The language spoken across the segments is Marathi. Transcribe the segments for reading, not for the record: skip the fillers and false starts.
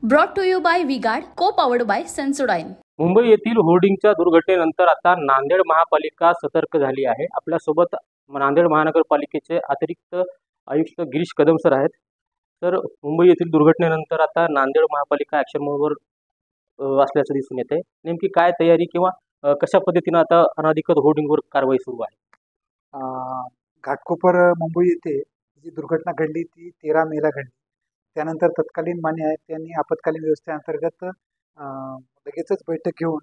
Brought to you by V-Guard, co powered bye Sensodyne. Mumbai येथील होर्डिंगच्या दुर्घटनेनंतर आता नांदेड महापालिका सतर्क झाली आहे। आपल्यासोबत नांदेड महानगरपालिकेचे अतिरिक्त आयुक्त गिरीश कदम सर आहेत। तर मुंबई येथील दुर्घटनेनंतर आता नांदेड महापालिका ॲक्शन मोडवर असल्याचं दिसून येते। नेमकी काय तयारी किंवा कशा पद्धतीने आता अनधिकृत होर्डिंगवर कारवाई सुरू आहे? घाटकोपर मुंबई येथे जी दुर्घटना घडली ती 13 मेला घडली। त्यानंतर तत्कालीन मान्य आहेत त्यांनी आपत्कालीन व्यवस्थेअंतर्गत लगेचच बैठक घेऊन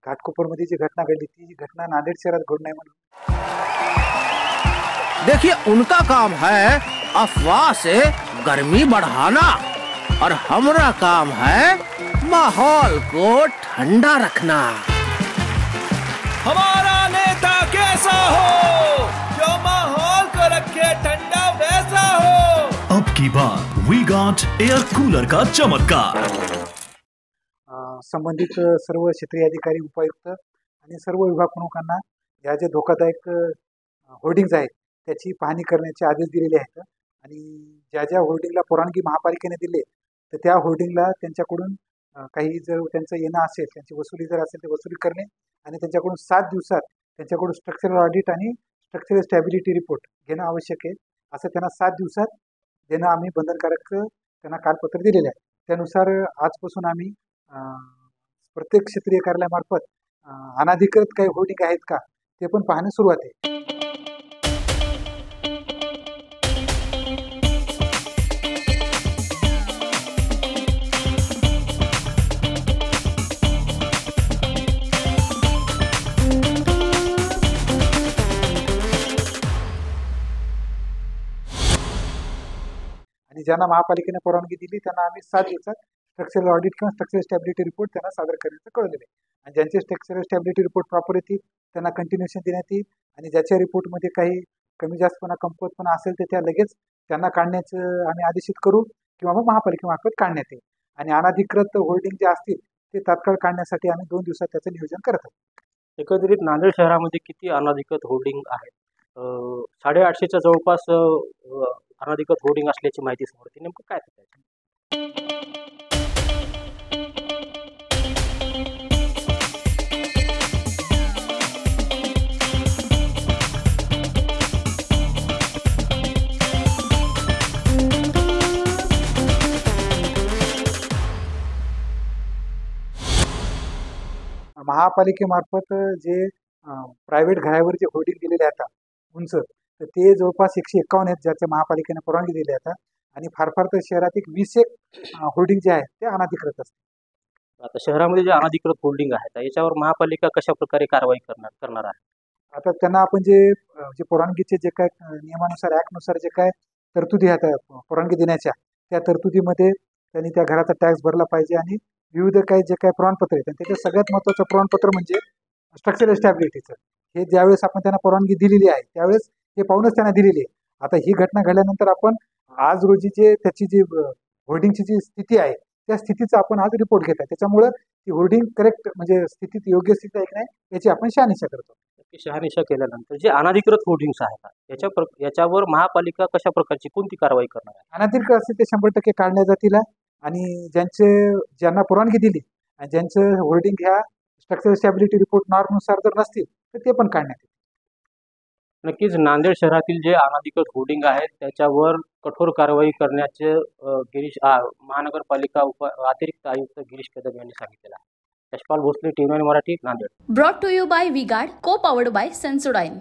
घाटकोपरमध्ये जी घटना घडली ती घटना नांदेड शहरात घडू नये म्हणून। देखिए, उनका काम है अफवाह से गर्मी बढ़ाना और हमारा काम है माहौल को ठंडा रखना। हमारा नेता कैसा हो जो माहौल को रखे ठंडा वैसा हो। अब की बार वीगार्ड एयर कूलर का चमत्कार। संबंधित सर्व क्षेत्रीय अधिकारी, उपायुक्त आणि सर्व विभाग प्रमुखांना या जे धोकादायक होर्डिंग्ज आहेत त्याची पाहणी करण्याचे आदेश दिलेले आहेत। आणि ज्या ज्या होर्डिंगला परवानगी महापालिकेने दिली तर त्या होर्डिंगला त्यांच्याकडून काही जर त्यांचं येणं असेल, त्यांची वसुली जर असेल तर वसुली करणे आणि त्यांच्याकडून 7 दिवसात त्यांच्याकडून स्ट्रक्चरल ऑडिट आणि स्ट्रक्चरल स्टॅबिलिटी रिपोर्ट घेणं आवश्यक आहे। असं त्यांना 7 दिवसात देणं आम्ही बंधनकारक त्यांना कालपत्र दिलेलं आहे। त्यानुसार आजपासून आम्ही प्रत्येक क्षेत्रीय कार्यालयामार्फत अनधिकृत काही होर्डिंग आहेत का ते पण पाहणे सुरुवात आहे। आणि ज्यांना महापालिकेने परवानगी दिली त्यांना आम्ही 7 दिवसात स्ट्रक्चरल ऑडिट किंवा स्ट्रक्चरल स्टॅबिलिटी रिपोर्ट त्यांना सादर करण्याचं कळवलेलं आहे। आणि ज्यांचे स्ट्रक्चरल स्टॅबिलिटी रिपोर्ट प्रॉपर येतील त्यांना कंटिन्युएशन देण्यात येईल आणि ज्याच्या रिपोर्टमध्ये काही कमी जास्तपणा कमकुवतपणा असेल तर त्या लगेच त्यांना काढण्याचं आम्ही आदेशित करू किंवा मग महापालिकेमार्फत काढण्यात येईल। आणि अनधिकृत होर्डिंग जे असतील ते तात्काळ काढण्यासाठी आम्ही 2 दिवसात त्याचं नियोजन करत आहोत। एकंदरीत नांदेड शहरामध्ये किती अनधिकृत होर्डिंग आहेत? 850च्या जवळपास अनधिकृत होर्डिंग असल्याची माहिती समोर येते। नेमकं काय त्याचं? महापालिकेमार्फत जे प्रायव्हेट घरावर जे होर्डिंग दिलेले आहेत उंच, तर ते जवळपास 151 आहेत ज्याच्या महापालिकेने परवानगी दिली आहे। आणि फार फार तर शहरात एक 20 होर्डिंग जे आहेत ते अनधिकृत असतात। आता शहरामध्ये जे अनधिकृत होर्डिंग आहेत याच्यावर महापालिका कशा प्रकारे कारवाई करणार आहे? आता त्यांना आपण जे परवानगीचे जे काय नियमानुसार ॲक्टनुसार जे काय तरतुदी आहेत परवानगी देण्याच्या त्या तरतुदीमध्ये त्यांनी त्या घराचा टॅक्स भरला पाहिजे आणि विविध काही जे काही प्रमाणपत्र आहेत त्याच्यात सगळ्यात महत्त्वाचं प्रमाणपत्र म्हणजे स्ट्रक्चरल स्टॅबिलिटीचं। हे ज्यावेळेस आपण त्यांना परवानगी दिलेली आहे त्यावेळेस हे पाहूनच त्यांना दिलेली आहे। आता ही घटना घडल्यानंतर आपण आज रोजी जे त्याची जी होर्डिंगची जी स्थिती आहे त्या स्थितीचा आपण आज रिपोर्ट घेत आहे। त्याच्यामुळं ती होर्डिंग करेक्ट म्हणजे स्थितीत योग्य स्थिती आहे की नाही याची आपण शहानिशा करतो। शहानिशा केल्यानंतर जे अनधिकृत होर्डिंग्स आहेत याच्यावर महापालिका कशा प्रकारची कोणती कारवाई करणार आहे? अनधिकृत असेल ते 100% काढण्यात जातील आणि ज्यांना परवानगी दिली आणि ज्यांचं होर्डिंग ह्या स्ट्रक्चरल स्टॅबिलिटी रिपोर्ट नॉर्मनुसार जर नसतील तर ते पण काढण्यात येईल। नक्कीच नांदेड शहरातील जे अनधिकृत होर्डिंग आहेत त्याच्यावर कठोर कारवाई करण्याचे महानगरपालिका अतिरिक्त आयुक्त गिरीश कदम यांनी सांगितलेलं आहे। Yashpal Bhosale, TV9 Marathi, Nanded. Brought to you by V-Guard, co powered bye Sensodyne.